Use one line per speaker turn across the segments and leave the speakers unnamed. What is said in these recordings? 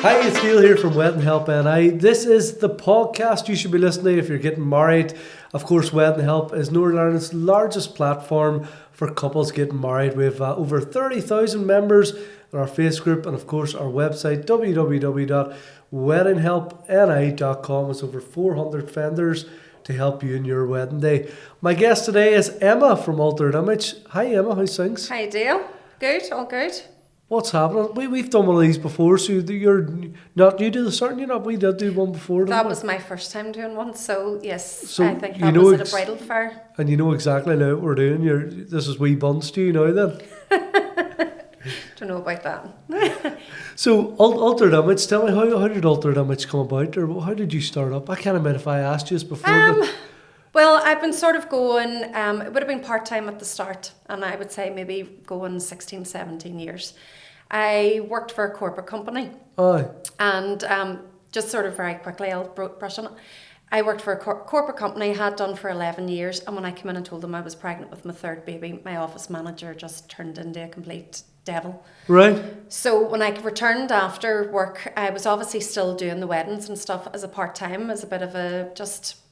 Hi, it's Neil here from Wedding Help NI. This is the podcast you should be listening if you're getting married. Of course, Wedding Help is Northern Ireland's largest platform for couples getting married. We have over 30,000 members in our Facebook group, and of course our website www.weddinghelpni.com is over 400 vendors to help you in your wedding day. My guest today is Emma from Altered Image. Hi Emma, how's things?
Hi Dale. Good, all good.
What's happening? We've done one of these before, so you're not new to the certain, you know, we did do one before.
That was my first time doing one, so yes,
So
I think
you
that
know
was at a bridal fair.
And you know exactly now what we're doing. This is wee buns to you now then.
Don't know about that.
So Altered Image, tell me how did Altered Image come about, or how did you start up? I can't remember if I asked you this before. But
Well, I've been sort of going, it would have been part-time at the start, and I would say maybe going 16, 17 years. I worked for a corporate company.
aye,
And just sort of very quickly, I'll brush on it. I worked for a corporate company, had done for 11 years, and when I came in and told them I was pregnant with my third baby, my office manager just turned into a complete devil.
right,
So when I returned after work, I was obviously still doing the weddings and stuff as a part-time, as a bit of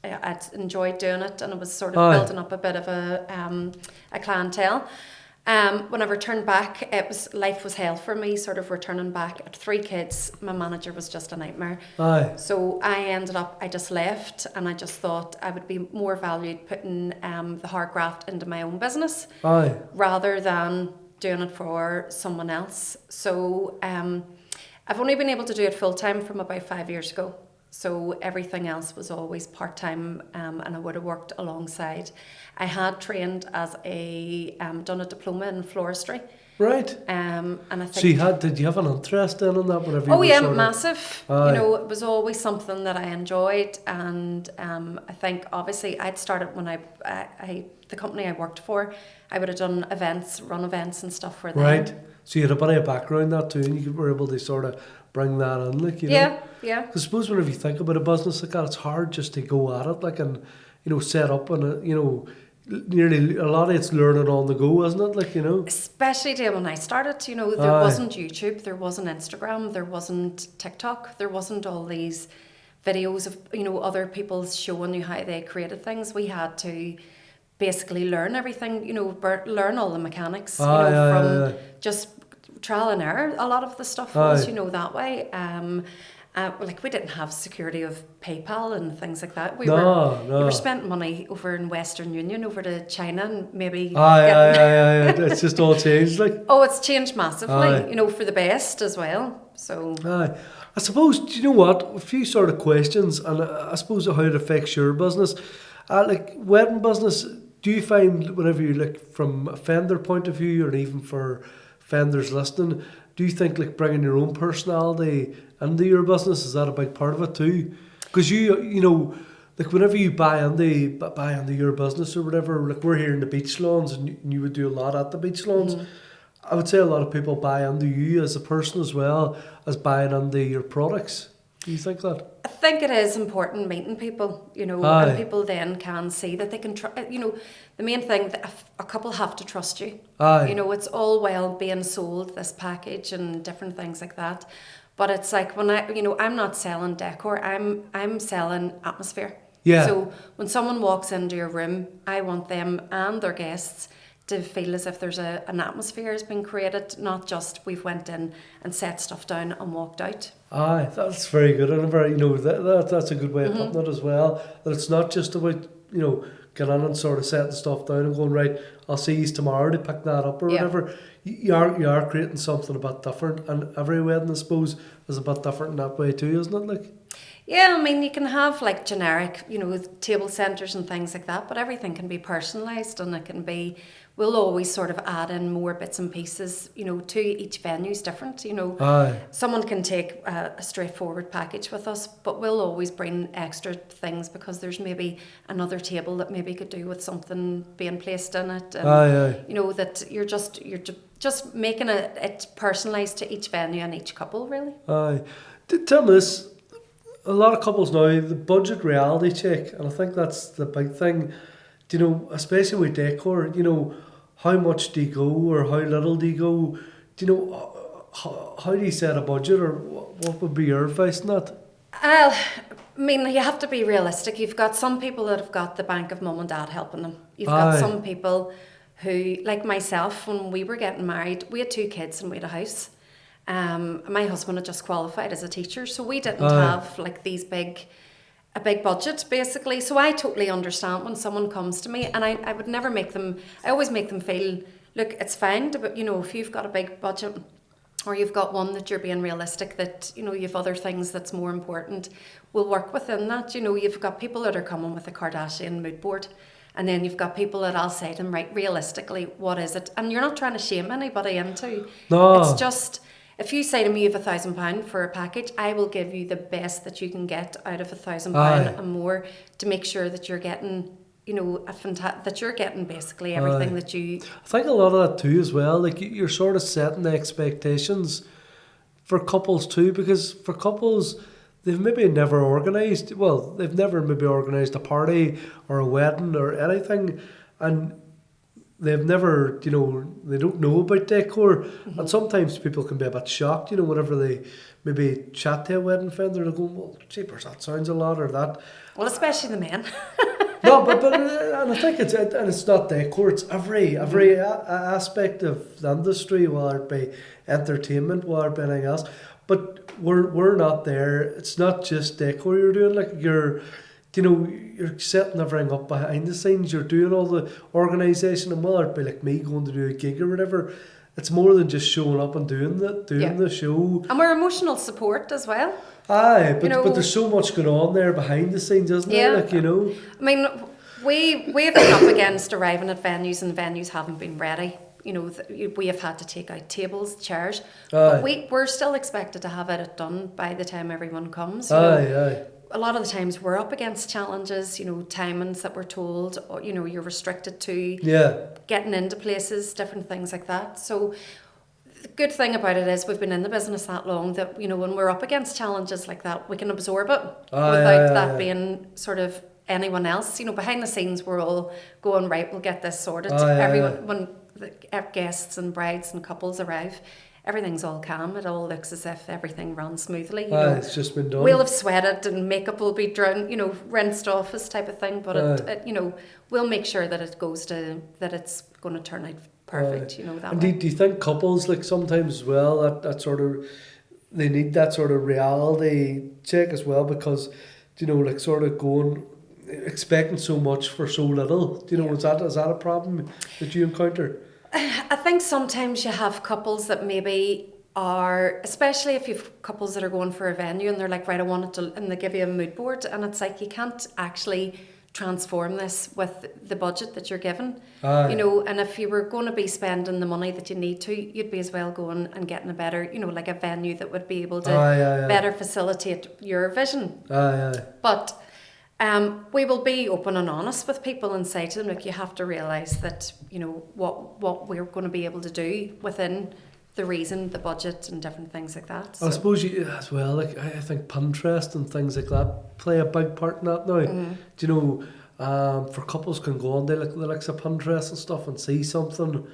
I'd enjoyed doing it, and it was sort of
Aye.
building up a bit of a clientele. When I returned back, life was hell for me, sort of returning back. At 3 kids, my manager was just a nightmare.
aye,
So I just left, and I just thought I would be more valued putting the hard graft into my own business
aye,
rather than doing it for someone else. So I've only been able to do it full time from about 5 years ago. So everything else was always part time, and I would have worked alongside. I had trained as done a diploma in floristry,
right.
and I think.
So did you have an interest in that whenever you
Oh
were
yeah,
sort of-
massive.
Aye.
You know, it was always something that I enjoyed, and I think obviously I'd started when the company I worked for, I would have done run events and stuff for them.
Right. So you had a bit of a background that too, and you were able to sort of bring that in, like, you know.
Yeah, yeah.
I suppose whenever you think about a business like that, it's hard just to go at it, like, and, you know, set up and, you know, nearly a lot of it's learning on the go, isn't it? Like, you know.
Especially when I started, you know, there
Aye.
wasn't YouTube, there wasn't Instagram, there wasn't TikTok, there wasn't all these videos of, you know, other people showing you how they created things. We had to basically learn everything, you know, learn all the mechanics,
Aye,
you know,
aye,
from
aye.
just trial and error. A lot of the stuff was,
Aye.
you know, that way. Like we didn't have security of PayPal and things like that. You
No.
were spending money over in Western Union over to China and maybe
Aye. It's just all changed, like.
Oh, it's changed massively,
Aye.
you know, for the best as well. So
Aye. I suppose, do you know what? A few sort of questions, and I suppose how it affects your business. Like, wedding business, do you find whenever you look from a vendor point of view, or even for vendors listening, do you think like bringing your own personality into your business, is that a big part of it too? Because you know, like whenever you buy into your business or whatever, like we're here in the beach lawns, and you would do a lot at the beach lawns.
Mm-hmm.
I would say a lot of people buy into you as a person as well as buying into your products. Do you think that?
I think it is important meeting people, you know,
Aye.
and people then can see that they can you know, the main thing that a couple have to trust you.
Aye.
You know, it's all well being sold this package and different things like that, but it's like when I'm not selling decor, I'm selling atmosphere.
Yeah.
So when someone walks into your room, I want them and their guests to feel as if there's an atmosphere has been created, not just we've went in and set stuff down and walked out.
Aye, that's very good, and very, you know, that's a good way of putting it as well. That it's not just about, you know, getting in and sort of setting stuff down and going, right, I'll see you tomorrow to pick that up or
Yeah.
whatever. You are creating something a bit different, and every wedding, I suppose, is a bit different in that way too, isn't it? Like.
Yeah, I mean, you can have like generic, you know, table centres and things like that, but everything can be personalised, and it can be, we'll always sort of add in more bits and pieces, you know, to each venue's different, you know.
Aye.
Someone can take a straightforward package with us, but we'll always bring extra things because there's maybe another table that maybe could do with something being placed in it. And,
Aye.
you know, that you're just making it personalised to each venue and each couple, really.
Aye. Tell me this, a lot of couples now, the budget reality check, and I think that's the big thing, you know, especially with decor, you know, how much do you go or how little do you go? Do you know, how do you set a budget, or what would be your advice on that?
I mean, you have to be realistic. You've got some people that have got the bank of mum and dad helping them. You've got
Aye.
some people who, like myself, when we were getting married, we had 2 kids and we had a house. My husband had just qualified as a teacher, so we didn't
Aye.
have like a big budget basically. So I totally understand when someone comes to me, and I would never make them. I always make them feel, look, it's fine, but if you've got a big budget, or you've got one that you're being realistic, that you've other things that's more important, we'll work within that. You've got people that are coming with a Kardashian mood board, and then you've got people that I'll say to them, right, realistically, what is it? And you're not trying to shame anybody into.
No.
It's just, if you say to me you have £1,000 for a package, I will give you the best that you can get out of £1,000
Aye.
and more, to make sure that you're getting that you're getting basically everything that you.
I think a lot of that too as well, like you're sort of setting the expectations for couples too, because for couples, they've maybe never organised a party or a wedding or anything, and they've never, they don't know about decor. And sometimes people can be a bit shocked, whenever they maybe chat to a wedding vendor, they're going, well, jeepers, that sounds a lot, or that.
Well, especially the men.
No, but and I think it's not decor. It's every aspect of the industry, whether it be entertainment, whether it be anything else. But we're not there. It's not just decor you're doing. Like you're setting everything up behind the scenes. You're doing all the organisation, and whether it be like me going to do a gig or whatever, it's more than just showing up and doing the show.
And we're emotional support as well.
Aye, but there's so much going on there behind the scenes, isn't there? Like,
I mean, we've been up against arriving at venues, and venues haven't been ready. We have had to take out tables, chairs, but we're still expected to have it done by the time everyone comes.
Aye.
A lot of the times we're up against challenges, timings that we're told, or, you're restricted to getting into places, different things like that. So the good thing about it is we've been in the business that long that, when we're up against challenges like that, we can absorb it without that being sort of anyone else. Behind the scenes, we're all going, right, we'll get this sorted. Everyone, when the guests and brides and couples arrive, everything's all calm. It all looks as if everything runs smoothly.
It's just been done.
We'll have sweated and makeup will be drowned, rinsed off, this type of thing. But we'll make sure that that it's going to turn out perfect. That
and
way.
do you think couples, like, sometimes as well, that sort of, they need that sort of reality check as well, because like sort of going, expecting so much for so little. Is that a problem that you encounter?
I think sometimes you have couples that maybe are, especially if you've couples that are going for a venue and they're like, right, I want it to, and they give you a mood board, and it's like, you can't actually transform this with the budget that you're given. And if you were going to be spending the money that you need to, you'd be as well going and getting a better, like a venue that would be able to better facilitate your vision. But we will be open and honest with people and say to them, look, you have to realise that, what we're going to be able to do within the reason, the budget and different things like that. So.
I suppose you as well, like I think Pinterest and things like that play a big part in that now. For couples can go on there, like the likes of Pinterest and stuff, and see something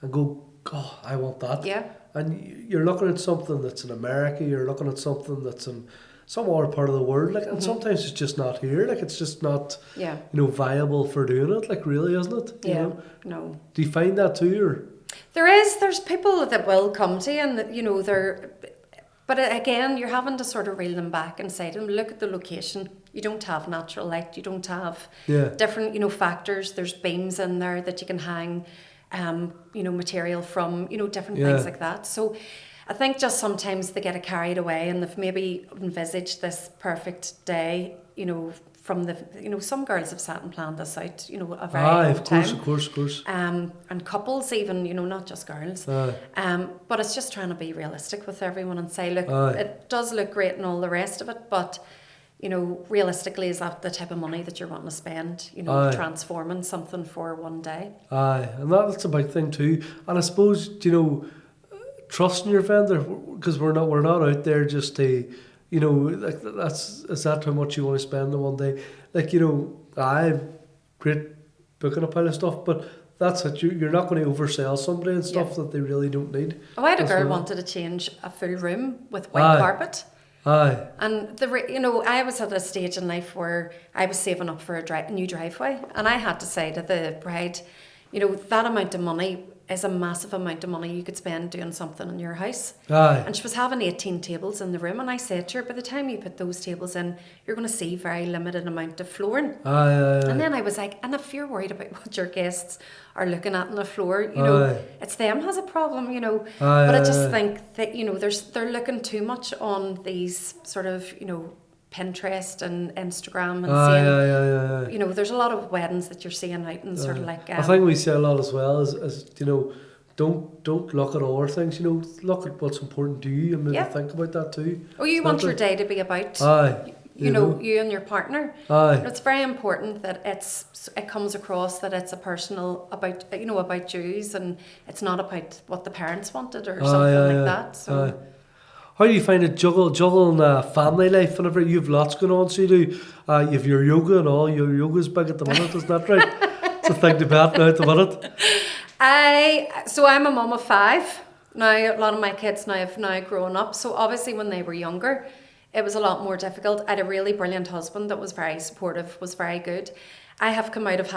and go, oh, I want that.
Yeah.
And you're looking at something that's in America, you're looking at something that's in some other part of the world, like, and sometimes it's just not here, like it's just not viable for doing it, like, really, isn't it?
No.
Do you find that too, or?
There's people that will come to you, and but again, you're having to sort of reel them back and say to them, look at the location. You don't have natural light, you don't have different, factors. There's beams in there that you can hang, material from, different things like that. So I think just sometimes they get carried away, and they've maybe envisaged this perfect day, from the, some girls have sat and planned this out, a very long time.
Of course.
And couples even, not just girls. But it's just trying to be realistic with everyone and say, look, it does look great and all the rest of it, but, realistically, is that the type of money that you're wanting to spend, transforming something for one day?
And that's a big thing too. And I suppose, trusting your vendor, because we're not out there just to, like, is that how much you want to spend in one day? Like, I've great booking a pile of stuff, but that's it. You're not going to oversell somebody and stuff that they really don't need.
Oh, I had a
as
girl
well.
wanted to change a full room with white carpet.
Aye.
And I was at a stage in life where I was saving up for a new driveway, and I had to say to the bride, that amount of money is a massive amount of money you could spend doing something in your house.
Aye.
And she was having 18 tables in the room, and I said to her, by the time you put those tables in, you're going to see very limited amount of flooring.
Aye.
And then I was like, and if you're worried about what your guests are looking at on the floor, it's them has a problem, But I just think that, they're looking too much on these sort of, Pinterest and Instagram and seeing, there's a lot of weddings that you're seeing out and sort of like...
I think we say a lot as well as don't look at other things, look at what's important to you and maybe think about that too.
Oh, you want your day to be about... you and your partner.
Aye.
It's very important that it comes across that it's a personal about Jews, and it's not about what the parents wanted or something like that. So
how do you find it juggling family life whenever you've lots going on? So you do you have your yoga and all. Your yoga's big at the minute, isn't that right? It's a thing to be at now at the minute.
I'm a mum of 5 now. A lot of my kids now have grown up. So obviously when they were younger, it was a lot more difficult. I had a really brilliant husband that was very supportive, was very good. I have come out of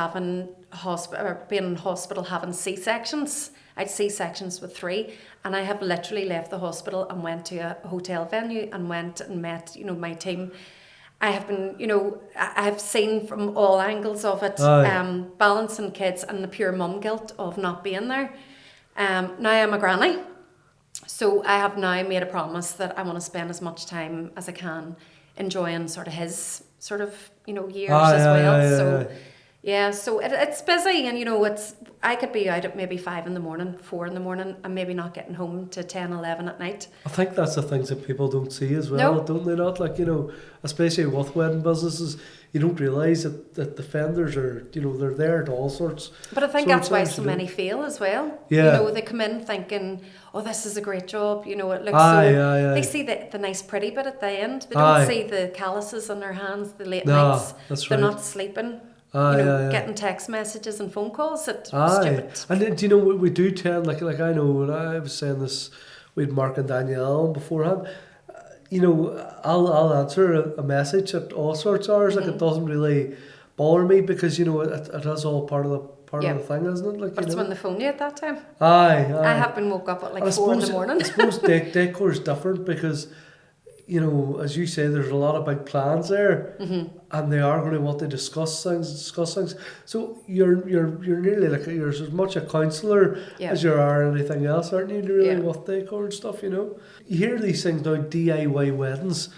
being in hospital having C-sections. I had C-sections with 3, and I have literally left the hospital and went to a hotel venue and went and met, my team. I have been, I have seen from all angles of it, balancing kids and the pure mum guilt of not being there. Now I'm a granny. So I have now made a promise that I want to spend as much time as I can enjoying sort of his sort of, years as well. So it's busy, and I could be out at maybe 5 in the morning, 4 in the morning, and maybe not getting home to 10, 11 at night.
I think that's the things that people don't see as well, don't they not? Like, especially with wedding businesses, you don't realise that the vendors are, they're there at all sorts.
But I think that's why so many fail as well.
Yeah.
They come in thinking, oh, this is a great job, it looks They see the nice pretty bit at the end. They don't see the calluses on their hands, the late nights.
That's
They're
right.
not sleeping. Getting text messages and phone calls at stupid.
And then, we do tend, like I know when I was saying this with Mark and Danielle beforehand, I'll answer a message at all sorts of hours. Like, it doesn't really bother me because, it is all part of the thing, isn't it? Like,
but it's when they phone you at that time.
Aye.
I have been woke up at like 4 in the morning.
I suppose Décor is different because, as you say, there's a lot of big plans there, and they are going to want to discuss things. So you're nearly like you're as much a counsellor as you are anything else, aren't you? Really, with Décor and stuff, You hear these things now, DIY weddings.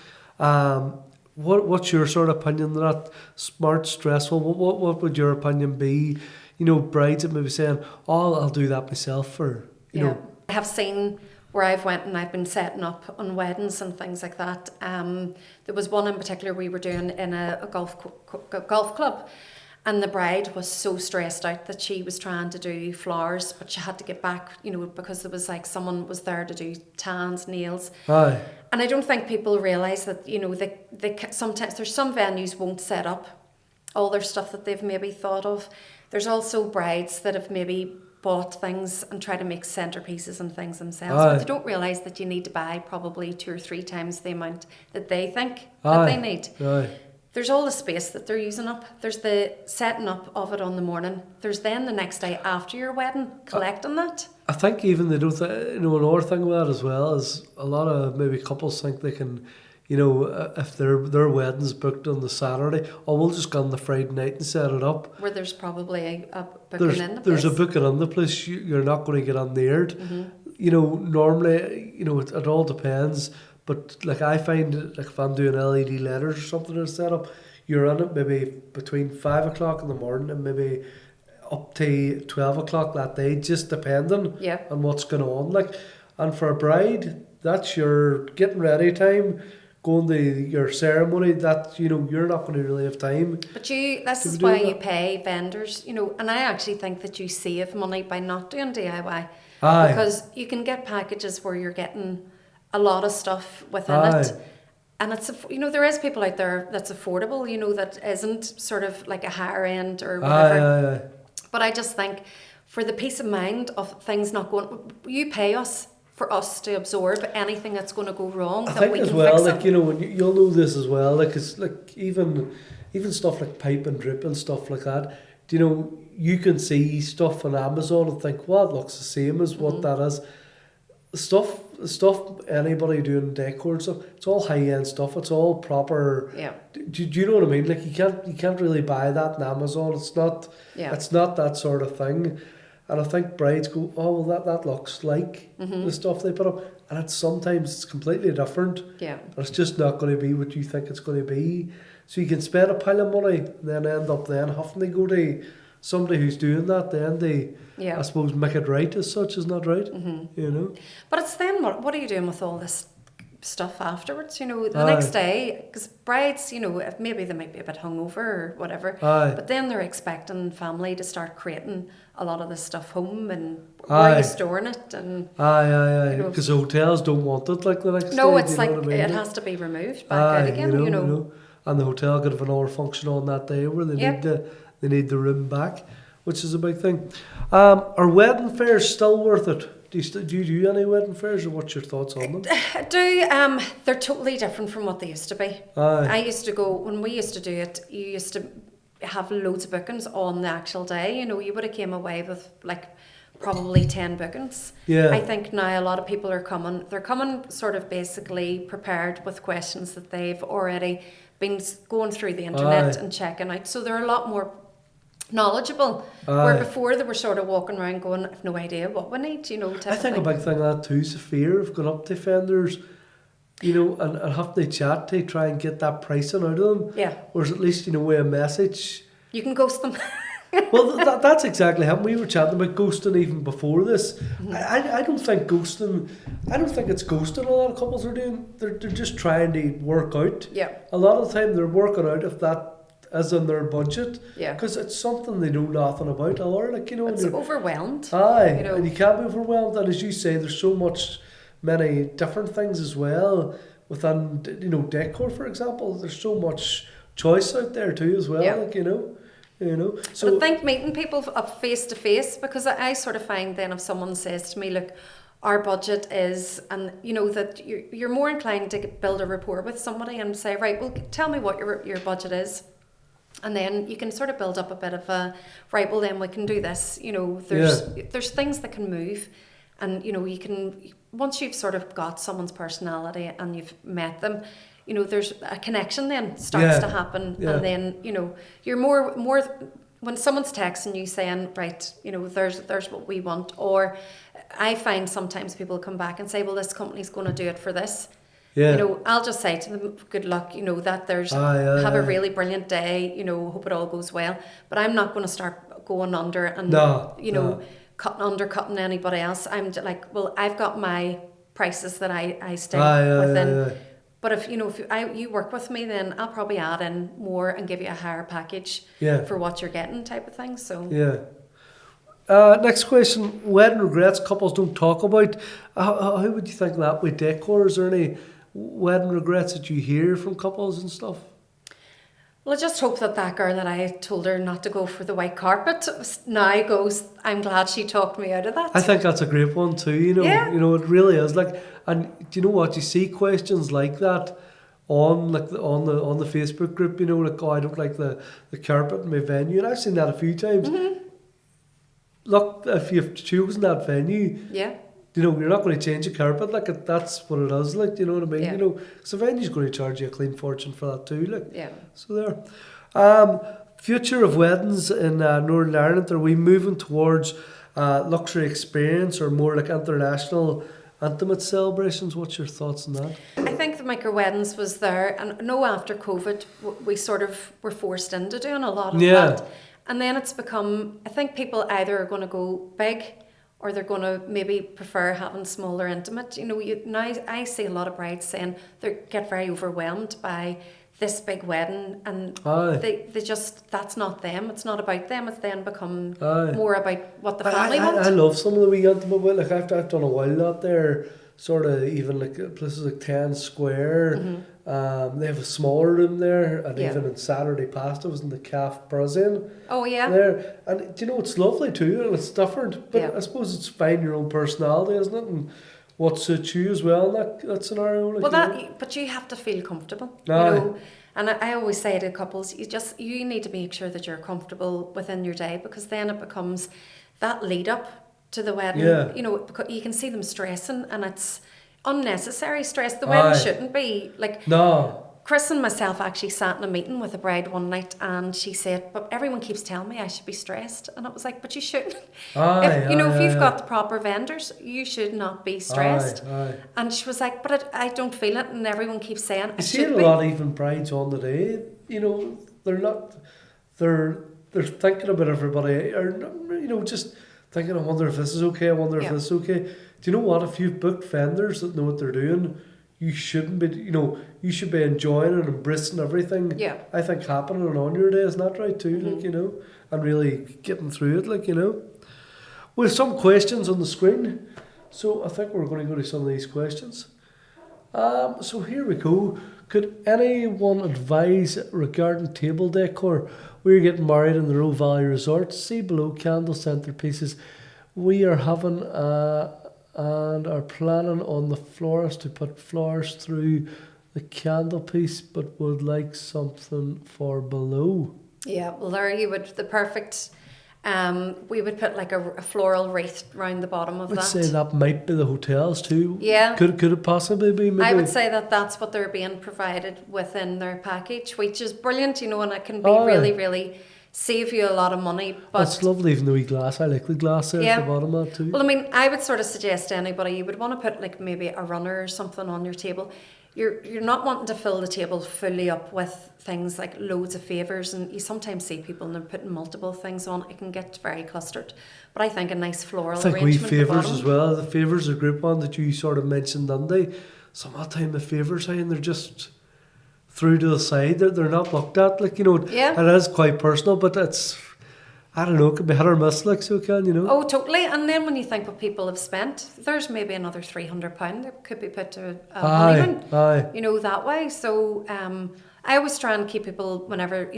What's your sort of opinion on that? Smart, stressful. What would your opinion be? Brides that maybe saying, "Oh, I'll do that myself," or know.
I have seen where I've went and I've been setting up on weddings and things like that. There was one in particular we were doing in a golf club, and the bride was so stressed out that she was trying to do flowers, but she had to get back, because there was like someone was there to do tans, nails.
Aye.
And I don't think people realise that, they sometimes there's some venues won't set up all their stuff that they've maybe thought of. There's also brides that have maybe bought things and try to make centerpieces and things themselves, but they don't realise that you need to buy probably 2 or 3 times the amount that they think that they need. There's all the space that they're using up. There's the setting up of it on the morning. There's then the next day after your wedding, collecting that.
I think even they don't, another thing about that as well is a lot of maybe couples think they can, if their wedding's booked on the Saturday, we'll just go on the Friday night and set it up.
Where there's probably a booking in the place.
There's a booking in the place. You're not going to get on the air. Normally, it all depends. But like I find, like if I'm doing LED letters or something to set up, you're on it maybe between 5 o'clock in the morning and maybe up to 12 o'clock that day, just depending on what's going on. Like, and for a bride, that's your getting ready time. Going to your ceremony, that you're not going to really have time.
But this is why you pay vendors, and I actually think that you save money by not doing DIY.
Aye.
Because you can get packages where you're getting a lot of stuff within it. And it's there is people out there that's affordable, that isn't sort of like a higher end or whatever. But I just think for the peace of mind of things not going. You pay us for us to absorb anything that's going to go wrong.
I
that
think
we
as
can
well,
fix
like
it.
when you'll know this as well, like it's like even stuff like pipe and drip and stuff like that. You can see stuff on Amazon and think, well, it looks the same as what that is. The stuff anybody doing decor and stuff, it's all high end stuff. It's all proper.
Yeah.
Do you know what I mean? Like you can't really buy that on Amazon. It's not.
Yeah.
It's not that sort of thing. And I think brides go, oh well, that looks like the stuff they put up, and it's completely different.
Yeah.
And it's just not going to be what you think it's going to be. So you can spend a pile of money and then end up having to go to somebody who's doing that. Then they,
Yeah.
I suppose, make it right as such. Is not right.
But it's then what are you doing with all this stuff afterwards? The
Aye.
next day, because brides, if maybe they might be a bit hungover or whatever,
Aye.
but then they're expecting family to start creating a lot of this stuff home, and where are
Aye.
you storing it? And
Aye. Because the hotels don't want it like the next day.
no, it's
do you know
like
what I mean?
it has to be removed back out again.
And the hotel could have another function on that day where they
Yep.
need the room back, which is a big thing. Are wedding fairs still worth it? Do you do any wedding fairs, or what's your thoughts on them?
They're totally different from what they used to be.
Aye.
I used to go, when we used to do it, you used to have loads of bookings on the actual day. You would have came away with like probably 10 bookings.
Yeah.
I think now a lot of people they're coming sort of basically prepared with questions that they've already been going through the internet
Aye.
and checking out. So they're a lot more knowledgeable.
Aye.
Where before they were sort of walking around going, I've no idea what we need, type
I think a
of thing.
big thing of that too is the fear of going up to vendors, and having to chat to try and get that pricing out of them.
Yeah.
Or at least, with a message.
You can ghost them.
Well, that's exactly how we were chatting about ghosting even before this. I don't think ghosting. I don't think it's ghosting. A lot of couples are doing. They're just trying to work out.
Yeah.
A lot of the time they're working out if that is in their budget.
Yeah.
Because it's something they know nothing about. Or
It's
and you're-
overwhelmed.
Aye,
And
you can't be overwhelmed. And as you say, there's so many different things as well within decor, for example. There's so much choice out there too as well.
Yeah.
So
But I think meeting people up face to face, because I sort of find then if someone says to me, look, our budget is, and that you're more inclined to build a rapport with somebody and say, right, well, tell me what your budget is. And then you can sort of build up a bit of a, right, well then we can do this. There's things that can move, and you can, once you've sort of got someone's personality and you've met them, there's a connection then starts to happen.
Yeah.
And then, you're more when someone's texting you saying, right, there's what we want. Or I find sometimes people come back and say, well, this company's going to do it for this.
yeah.
I'll just say to them, good luck, that there's,
Aye,
have a
aye.
really brilliant day, hope it all goes well. But I'm not going to start going under and,
No.
undercutting anybody else. I'm like, well, I've got my prices that I stay
Aye,
within.
aye.
But if you work with me, then I'll probably add in more and give you a higher package
Yeah.
for what you're getting, type of thing. So
Yeah. Next question: wedding regrets couples don't talk about. How would you think that with decor? Is there any wedding regrets that you hear from couples and stuff?
well, I just hope that girl that I told her not to go for the white carpet now goes, I'm glad she talked me out of that.
I think that's a great one too.
Yeah.
It really is. Like, and do you know what? You see questions like that on the Facebook group. Like, oh, I don't like the carpet in my venue, and I've seen that a few times.
Mm-hmm.
Look, if you've chosen that venue,
Yeah.
you're not going to change a carpet. Like, that's what it is. Like, you know what I mean?
Yeah.
Because the venue's going to charge you a clean fortune for that too. Like,
Yeah.
so there. Future of weddings in Northern Ireland. Are we moving towards luxury experience or more like international intimate celebrations? What's your thoughts on that?
I think the micro weddings was there, and no, after COVID, we sort of were forced into doing a lot of
Yeah.
that. And then it's become, I think people either are going to go big or they're going to maybe prefer having smaller, intimate. Now I see a lot of brides saying they get very overwhelmed by this big wedding, and
Aye.
they just, that's not them. It's not about them. It's then become
Aye.
more about what the family
I
want.
love some of the wee intimate weddings. Like, I've done a while out there, sort of even like places like 10 Square. They have a smaller room there, and
Yeah.
even on Saturday pasta was in the Calf Brazil
Oh, yeah.
there. And do you know, it's lovely too, and it's different. But
Yeah.
I suppose it's finding your own personality, isn't it? And what suits you as well in that scenario. Like,
Well, but you have to feel comfortable,
Aye.
And I always say to couples, you need to make sure that you're comfortable within your day, because then it becomes that lead up to the wedding.
Yeah.
Because you can see them stressing, and it's unnecessary stress. The
Aye.
wedding shouldn't be like.
No.
Chris and myself actually sat in a meeting with a bride one night, and she said, "But everyone keeps telling me I should be stressed," and it was like, "But you shouldn't.
Aye,
If you've
aye.
got the proper vendors, you should not be stressed."
Aye.
And she was like, "But I don't feel it," and everyone keeps saying
You
I
see it
should
a
be.
lot, even brides on the day. They're not. They're thinking about everybody, or just thinking, I wonder if this is okay. I wonder if
Yeah.
this is okay. Do you know what? If you've booked vendors that know what they're doing, you shouldn't be. You should be enjoying and embracing everything.
Yeah.
I think happening on your day, isn't that right too?
Mhm.
And really getting through it, We have some questions on the screen, so I think we're going to go to some of these questions. So here we go. Could anyone advise regarding table decor? We're getting married in the Roe Valley Resort. See below, candle centerpieces. We are having and are planning on the florist to put flowers through the candle piece, but would like something for below.
Yeah, well, there you would the perfect. We would put like a floral wreath round the bottom of
I'd
that.
say that might be the hotels too.
Yeah.
Could it possibly be? Maybe?
I would say that's what they're being provided within their package, which is brilliant, and it can be
Aye.
really, really save you a lot of money. But
That's lovely, even the wee glass. I like the glass there
Yeah.
at the bottom of that too.
well, I mean, I would sort of suggest to anybody, you would want to put like maybe a runner or something on your table. You're not wanting to fill the table fully up with things like loads of favours, and you sometimes see people and they're putting multiple things on. It can get very clustered. But I think a nice floral
I think we
arrangement at the
favours
bottom.
as well. The favours, a group one that you sort of mentioned Monday. Some of the time the favours, and they're just through to the side. They're not looked at.
Yeah.
It is quite personal, but it's, I don't know, it could be hit or miss, so it can.
Oh, totally. And then when you think what people have spent, there's maybe another £300 that could be put to a honeymoon,
aye.
that way. So I always try and keep people, whenever,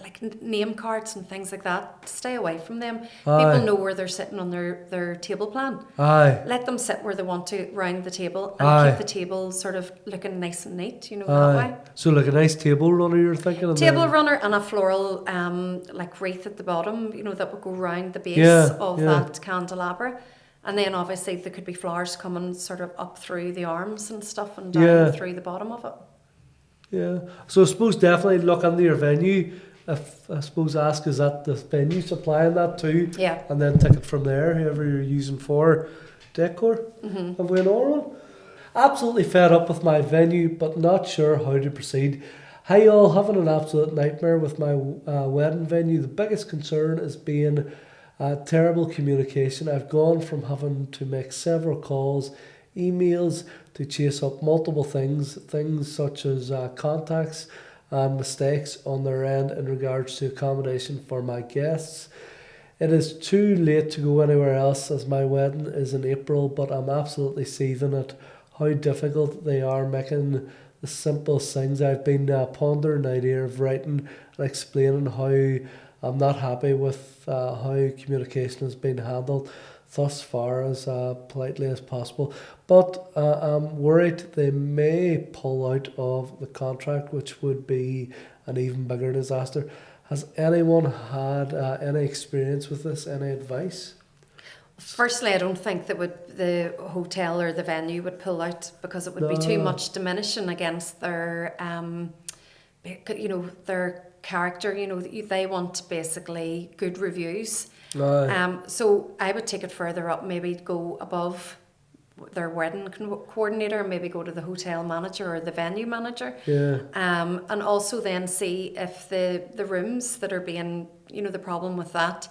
like name cards and things like that, stay away from them.
Aye.
People know where they're sitting on their table plan.
Aye.
Let them sit where they want to round the table, and
Aye.
keep the table sort of looking nice and neat, that way.
So like a nice table runner, you're thinking? And
Table
then-
runner and a floral like wreath at the bottom, that would go round the base
Yeah,
of
yeah.
that candelabra. And then obviously there could be flowers coming sort of up through the arms and stuff, and down
Yeah.
through the bottom of it.
Yeah. So I suppose definitely look into your venue. If I suppose ask, is that the venue supplying that too?
Yeah.
And then take it from there, whoever you're using for decor.
Mm-hmm.
Have we another one? Absolutely fed up with my venue, but not sure how to proceed. Hi all, having an absolute nightmare with my wedding venue. The biggest concern is being terrible communication. I've gone from having to make several calls, emails to chase up multiple things such as contacts and mistakes on their end in regards to accommodation for my guests. It is too late to go anywhere else as my wedding is in April, but I'm absolutely seething at how difficult they are making the simple things. I've been pondering the idea of writing and explaining how I'm not happy with how communication has been handled thus far as politely as possible. But I'm worried they may pull out of the contract, which would be an even bigger disaster. Has anyone had any experience with this? Any advice?
Firstly, I don't think that the hotel or the venue would pull out, because it would be too
No.
much diminishing against their, their character. They want basically good reviews.
Aye.
So I would take it further up, maybe go above their wedding coordinator, maybe go to the hotel manager or the venue manager.
Yeah.
And also then see if the rooms that are being, the problem with that,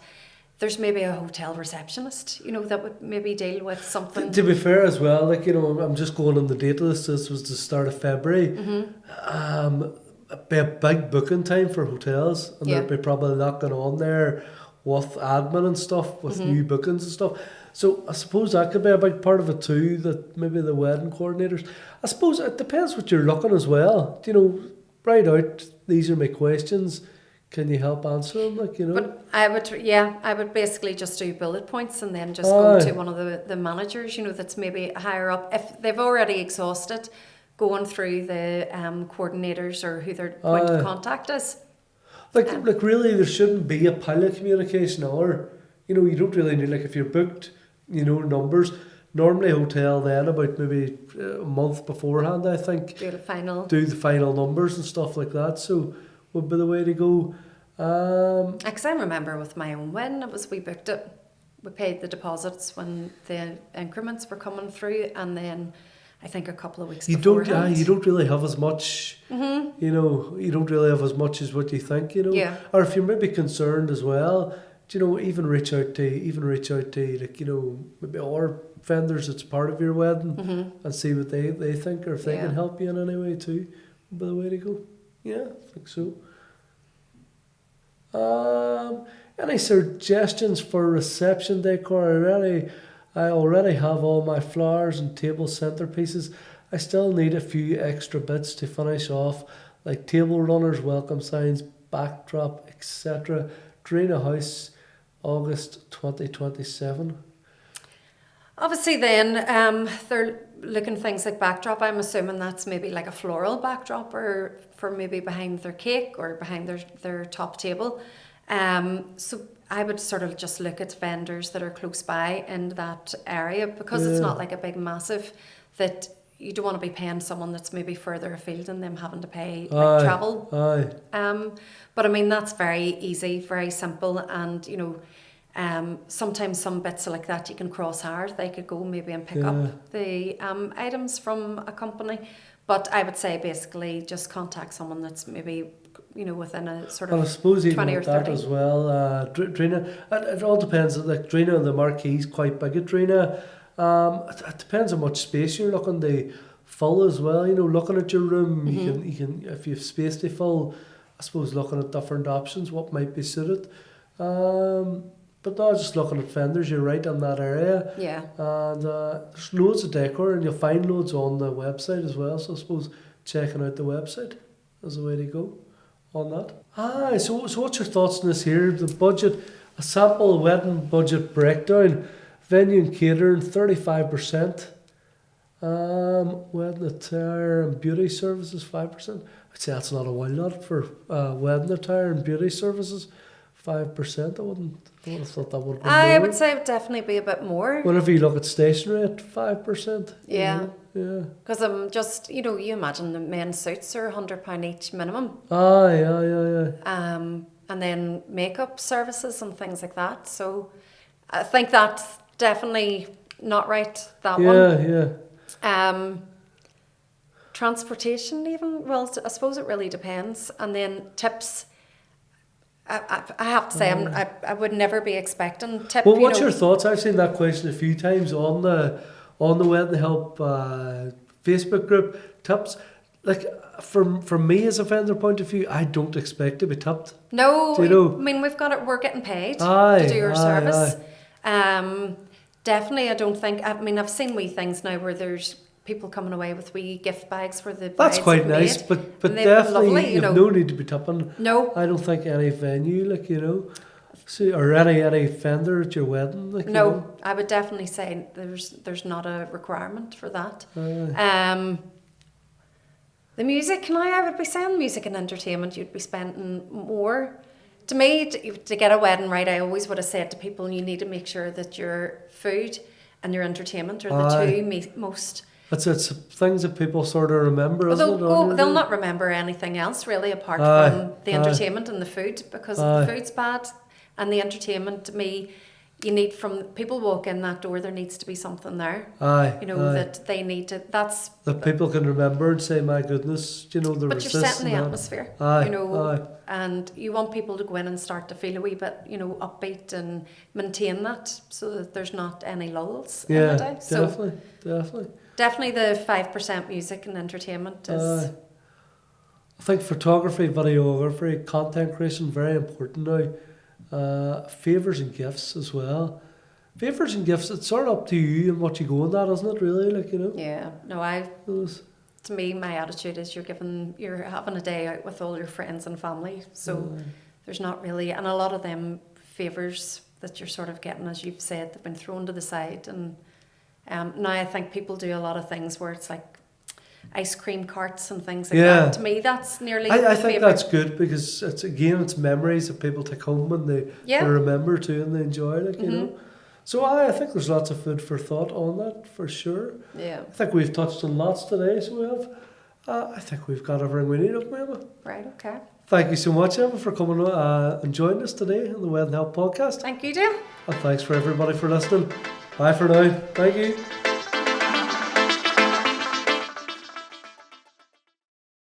there's maybe a hotel receptionist, that would maybe deal with something.
To be fair as well, I'm just going on the date of this. This was the start of February.
Mm-hmm.
It'd be a big booking time for hotels, and
Yeah.
there'd be probably a lot going on there with admin and stuff, with
Mm-hmm.
new bookings and stuff. So I suppose that could be a big part of it too, that maybe the wedding coordinators. I suppose it depends what you're looking as well. You know, write out, these are my questions. Can you help answer them? Like, you know.
But I would basically just do bullet points and then just
Aye.
go to one of the managers, you know, that's maybe higher up. If they've already exhausted going through the coordinators or who their point
Aye.
of contact is.
Like really, there shouldn't be a pile of communication, or you know, you don't really need, like, if you're booked, you know, numbers. Normally, a hotel then about maybe a month beforehand, I think,
Do the final.
do the final numbers and stuff like that. So would be the way to go.
Because I remember with my own wedding, we booked it. We paid the deposits when the increments were coming through, and then I think a couple of weeks
You
beforehand.
you don't really have as much.
Mm-hmm.
You know, you don't really have as much as what you think. You know,
Yeah.
or if you're maybe concerned as well, you know, even reach out to like, you know, maybe other vendors that's part of your wedding,
Mm-hmm.
and see what they think, or if they
Yeah.
can help you in any way too. Would be the way to go. Yeah, I think so. Any suggestions for reception decor? I already have all my flowers and table centerpieces. I still need a few extra bits to finish off, like table runners, welcome signs, backdrop, etc. Drain a house, August 2027.
Obviously, then they're looking things like backdrop. I'm assuming that's maybe like a floral backdrop, or for maybe behind their cake or behind their top table. So I would sort of just look at vendors that are close by in that area, because it's
Yeah.
not like a big massive that you don't want to be paying someone that's maybe further afield and them having to pay like
Aye,
travel.
aye.
But I mean, that's very easy, very simple, and you know, sometimes some bits like that you can cross hire. They could go maybe and pick
Yeah.
up the items from a company. But I would say basically just contact someone that's maybe, you know, within a sort
Well, I
of
suppose even
20 or
with that
30.
as well, Drina, it all depends. Like Drina and the marquee's quite big at Drina. It depends how much space you're looking to fill as well. You know, looking at your room, you can if you have space to fill, I suppose looking at different options, what might be suited. But no, just looking at vendors, you're right in that area.
Yeah.
And there's loads of decor, and you'll find loads on the website as well. So I suppose checking out the website is the way to go on that. So what's your thoughts on this here? The budget, a sample wedding budget breakdown, venue and catering 35%, wedding attire and beauty services 5%. I'd say that's not a wild lot for wedding attire and beauty services. 5%. I wouldn't have thought that would be
I
more.
would say it would definitely be a bit more.
Whenever you look at stationery at 5%.
Yeah.
Yeah.
Because I'm just, you know, you imagine the men's suits are £100 each minimum.
Aye.
And then makeup services and things like that. So I think that's definitely not right, that one.
Yeah.
Transportation even, well, I suppose it really depends. And then tips. I have to say, I would never be expecting tip.
Well, what's your thoughts? I've seen that question a few times on the Wedding Help Facebook group. Tips, like from me as a vendor point of view, I don't expect to be tipped.
No,
Do you know?
I mean, we're getting paid
Aye,
to do our
aye,
service. Definitely, I don't think. I mean, I've seen wee things now where there's people coming away with wee gift bags for the
That's
brides
quite
have
nice,
made,
but
and they've been
definitely
lovely, you
you've
know.
no need to be tipping.
No,
I don't think any venue, like, you know, so, or any vendor at your wedding, like, you know.
no, I would definitely say there's not a requirement for that.
Aye.
The music, I would be saying music and entertainment, you'd be spending more. To me, to get a wedding right, I always would have said to people, you need to make sure that your food and your entertainment are the
Aye.
two most.
It's things that people sort of remember, isn't it?
They'll not remember anything else really apart
Aye,
from the entertainment and the food, because if
Aye.
the food's bad and the entertainment, to me, you need, from people walk in that door, there needs to be something there.
Aye.
You know,
aye.
that they need to, that's,
That people can remember and say, my goodness, you know, there
but
was
you're
this
setting the
and that.
atmosphere,
Aye,
you know,
aye.
and you want people to go in and start to feel a wee bit, you know, upbeat and maintain that so that there's not any lulls in
Yeah,
the day. So
definitely.
definitely the 5% music and entertainment is...
I think photography, videography, content creation, very important now. Favours and gifts as well. favours and gifts, it's sort of up to you and what you go on that, isn't it? Really, like, you know.
Yeah. No,
Those-
to me, my attitude is you're having a day out with all your friends and family. So there's not really, and a lot of them favours that you're sort of getting, as you've said, they've been thrown to the side. And now I think people do a lot of things where it's like ice cream carts and things like
Yeah.
that. To me, that's nearly
I
the
think
favourite.
that's good because it's memories that people take home and they remember too and they enjoy, like, you know. So I think there's lots of food for thought on that for sure.
Yeah.
I think we've touched on lots today, so we have. I think we've got everything we need, up, Emma.
Right, okay.
Thank you so much, Emma, for coming and joining us today on the Wedding Help podcast.
Thank you, Dale.
And thanks for everybody for listening. Bye for now. Thank you.